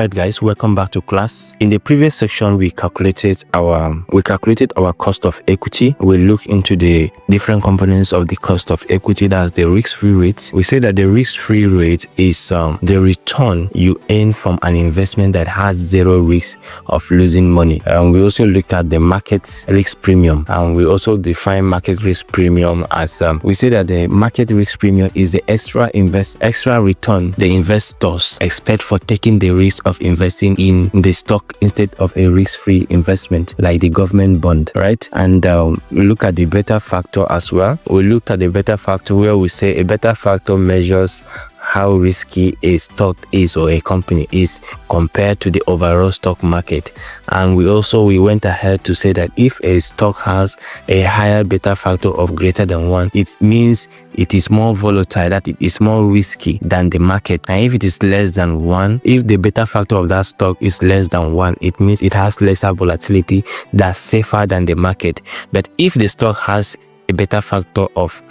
Alright guys, welcome back to class. In the previous section, we calculated our cost of equity. We look into the different components of the cost of equity. That's the risk-free rate. We say that the risk-free rate is the return you earn from an investment that has zero risk of losing money. We also look at the market risk premium, and we also define market risk premium as we say that the market risk premium is the extra return the investors expect for taking the risk of investing in the stock instead of a risk-free investment like the government bond, right? And we look at the beta factor as well. We looked at the beta factor where we say a beta factor measures how risky a stock is or a company is compared to the overall stock market. And we went ahead to say that if a stock has a higher beta factor of greater than 1, it means it is more volatile, that it is more risky than the market. And if it is less than 1, if the beta factor of that stock is less than 1, it means it has lesser volatility, that's safer than the market. But if the stock has a beta factor of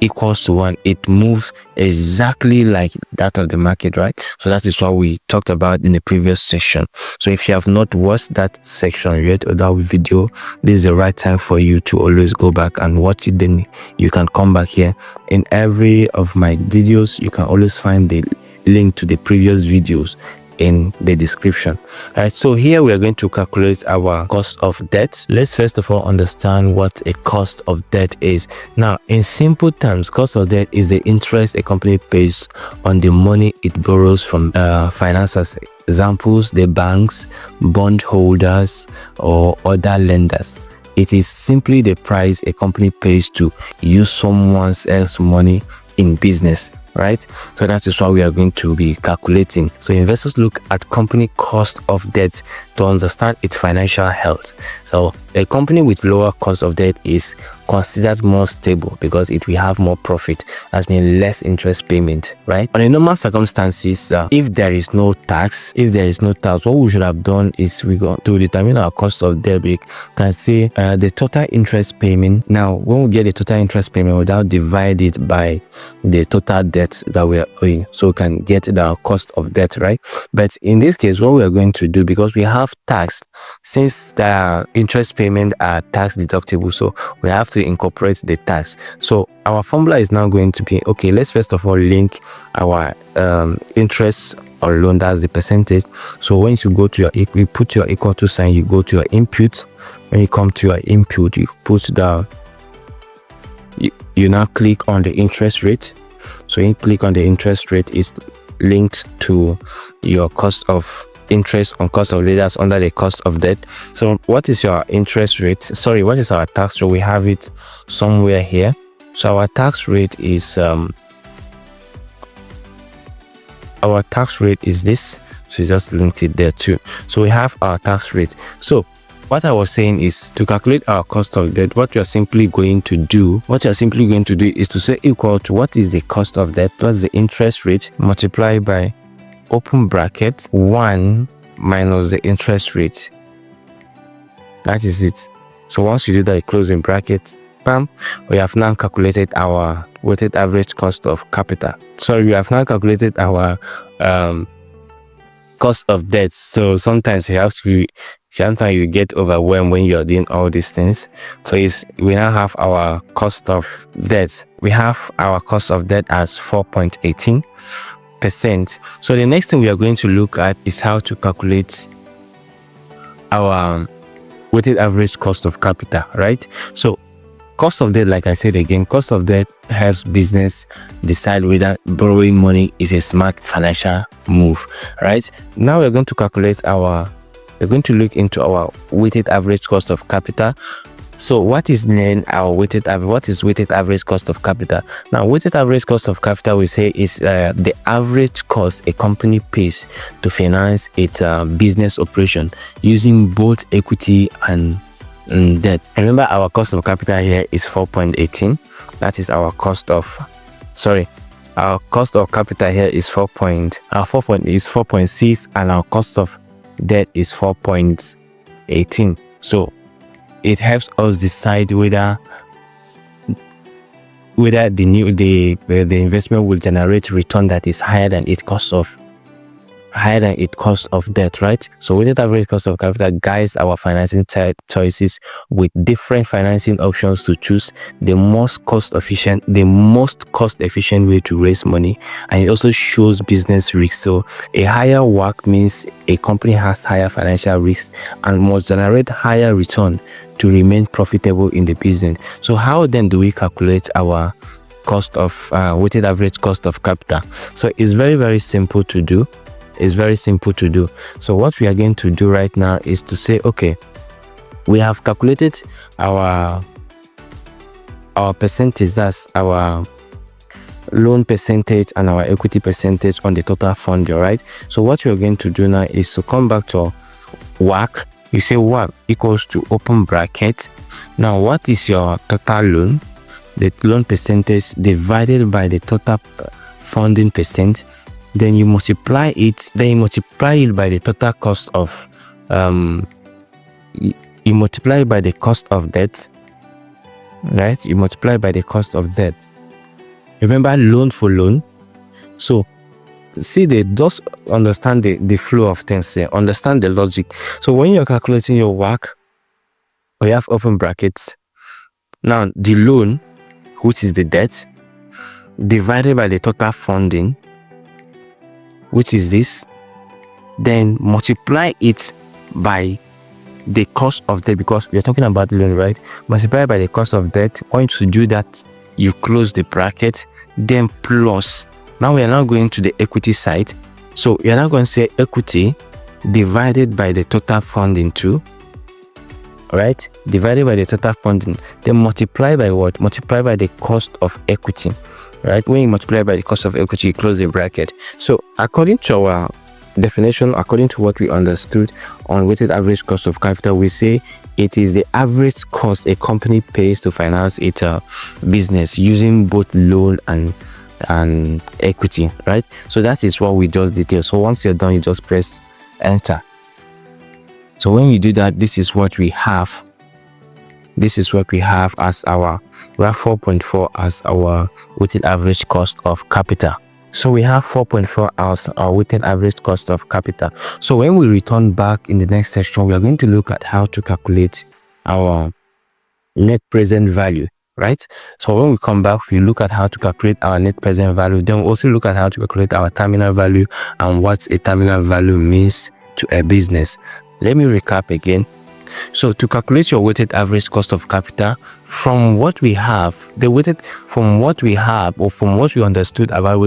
equals to 1, it moves exactly like that of the market, right? So that is what we talked about in the previous section. So if you have not watched that section yet or that video, this is the right time for you to always go back and watch it. Then you can come back here. In every of my videos, you can always find the link to the previous videos in the description. All right, so here we are going to calculate our cost of debt. Let's first of all understand what a cost of debt is. Now, in simple terms, cost of debt is the interest a company pays on the money it borrows from financiers. Examples: the banks, bondholders, or other lenders. It is simply the price a company pays to use someone else's money in business, right? So that is what we are going to be calculating. So investors look at company cost of debt to understand its financial health. So a company with lower cost of debt is considered more stable because it will have more profit. That means less interest payment, right? On a normal circumstances, if there is no tax, what we should have done is we go to determine our cost of debt. We can say the total interest payment. Now, when we get the total interest payment, without divide it by the total debt that we are owing, so we can get the cost of debt, right? But in this case, what we are going to do, because we have tax, since the interest payment are tax deductible, so we have to incorporate the tax. So our formula is now going to be, okay, let's first of all link our interest or loan, that's the percentage. So once you go to you put your equal to sign, you go to your input. When you come to your input, you put you now click on the interest rate. So you click on the interest rate is linked to your cost of interest on cost of debt under the cost of debt. So what is your interest rate? Sorry, what is our tax rate? We have it somewhere here. So our tax rate is this. So you just linked it there too. So we have our tax rate. So what I was saying is, to calculate our cost of debt, what you're simply going to do is to say equal to what is the cost of debt plus the interest rate multiplied by open bracket 1 minus the interest rate. That is it. So once you do that, closing bracket, bam, we have now calculated our weighted average cost of capital. Sorry, we have now calculated our cost of debt. So sometimes you get overwhelmed when you're doing all these things. So we now have our cost of debt. We have our cost of debt as 4.18%. So the next thing we are going to look at is how to calculate our weighted average cost of capital, right? So cost of debt, like I said again, cost of debt helps business decide whether borrowing money is a smart financial move, right? Now we're going to look into our weighted average cost of capital. So what is then our weighted average cost of capital? Now, weighted average cost of capital, we say, is the average cost a company pays to finance its business operation using both equity and debt. Remember, our cost of capital here is 4.18. That is our cost of capital here is 4.6, and our cost of debt is 4.18. So it helps us decide whether the investment will generate return that is higher than its cost of higher than its cost of debt, right? So weighted average cost of capital guides our financing choices with different financing options to choose the most cost efficient way to raise money, and it also shows business risk. So a higher WACC means a company has higher financial risk and must generate higher return to remain profitable in the business. So how then do we calculate our cost of weighted average cost of capital? So it's very simple to do. So what we are going to do right now is to say, okay, we have calculated our percentage, that's our loan percentage and our equity percentage on the total fund, right? So what you're going to do now is to come back to WACC. You say WACC equals to open bracket. Now what is your total loan? The loan percentage divided by the total funding percent. Then you multiply it by the total cost of you multiply by the cost of debt, right? You multiply by the cost of debt. Remember, loan for loan. So see, they just understand the flow of things here, understand the logic. So when you're calculating your WACC, we have open brackets. Now the loan, which is the debt, divided by the total funding, which is this, then multiply it by the cost of debt, because we are talking about loan, right? Multiply by the cost of debt. Once you do that, you close the bracket, then plus. Now we are now going to the equity side. So we are now going to say equity divided by the total funding too, right? Divided by the total funding, then multiply by what? Multiply by the cost of equity, right? When you multiply by the cost of equity, you close the bracket. So according to our definition, according to what we understood on weighted average cost of capital, we say it is the average cost a company pays to finance its business using both loan and equity, right? So that is what we just detailed. So once you're done, you just press enter. So when you do that, this is what we have. This is what we have as our, we have 4.4 as our weighted average cost of capital. So we have 4.4 as our weighted average cost of capital. So when we return back in the next section, we are going to look at how to calculate our net present value, right? So when we come back, we look at how to calculate our net present value. Then we also look at how to calculate our terminal value and what a terminal value means to a business. Let me recap again. So to calculate your weighted average cost of capital, from what we have, from what we understood about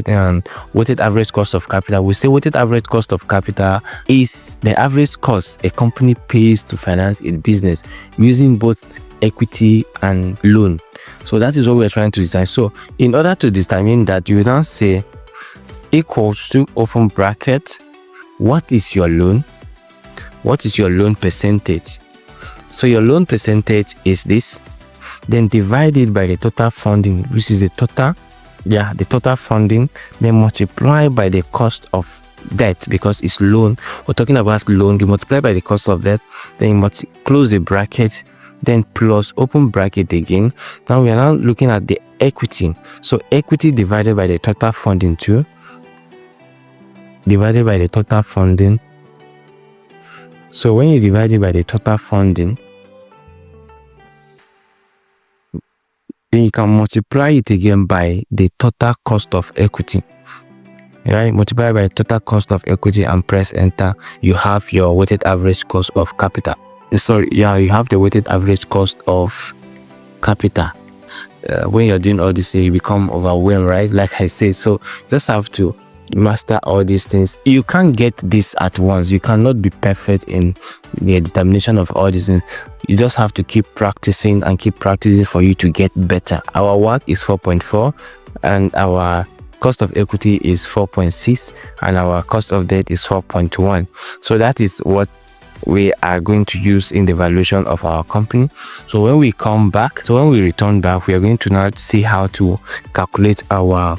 weighted average cost of capital, we say weighted average cost of capital is the average cost a company pays to finance its business using both equity and loan. So that is what we're trying to decide. So in order to determine that, you now say equals to open bracket, what is your loan? What is your loan percentage? So your loan percentage is this, then divided by the total funding, which is the total funding, then multiply by the cost of debt, because it's loan. We're talking about loan. You multiply by the cost of debt, then you close the bracket, then plus open bracket again. Now we are now looking at the equity. So equity divided by the total funding too, divided by the total funding. So when you divide it by the total funding, then you can multiply it again by the total cost of equity, right? Multiply by total cost of equity and press enter. You have your weighted average cost of capital. You have the weighted average cost of capital. When you're doing all this, you become overwhelmed, right? Like I said, so just have to master all these things. You can't get this at once. You cannot be perfect in the determination of all these things. You just have to keep practicing for you to get better. Our WACC is 4.4 and our cost of equity is 4.6 and our cost of debt is 4.1. So that is what we are going to use in the valuation of our company. So when we return back, we are going to now see how to calculate our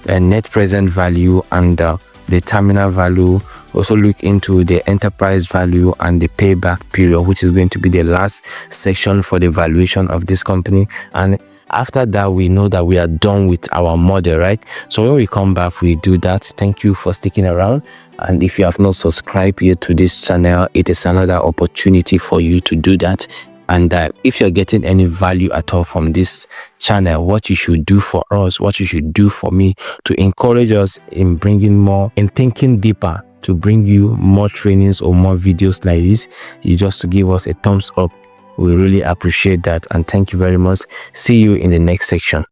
net present value and the terminal value. Also look into the enterprise value and the payback period, which is going to be the last section for the valuation of this company. And After that, we know that we are done with our model, right? So when we come back, we do that. Thank you for sticking around. And if you have not subscribed yet to this channel, it is another opportunity for you to do that. And if you're getting any value at all from this channel, what you should do for us, what you should do for me to encourage us in bringing more, in thinking deeper, to bring you more trainings or more videos like this, you just to give us a thumbs up. We really appreciate that, and thank you very much. See you in the next section.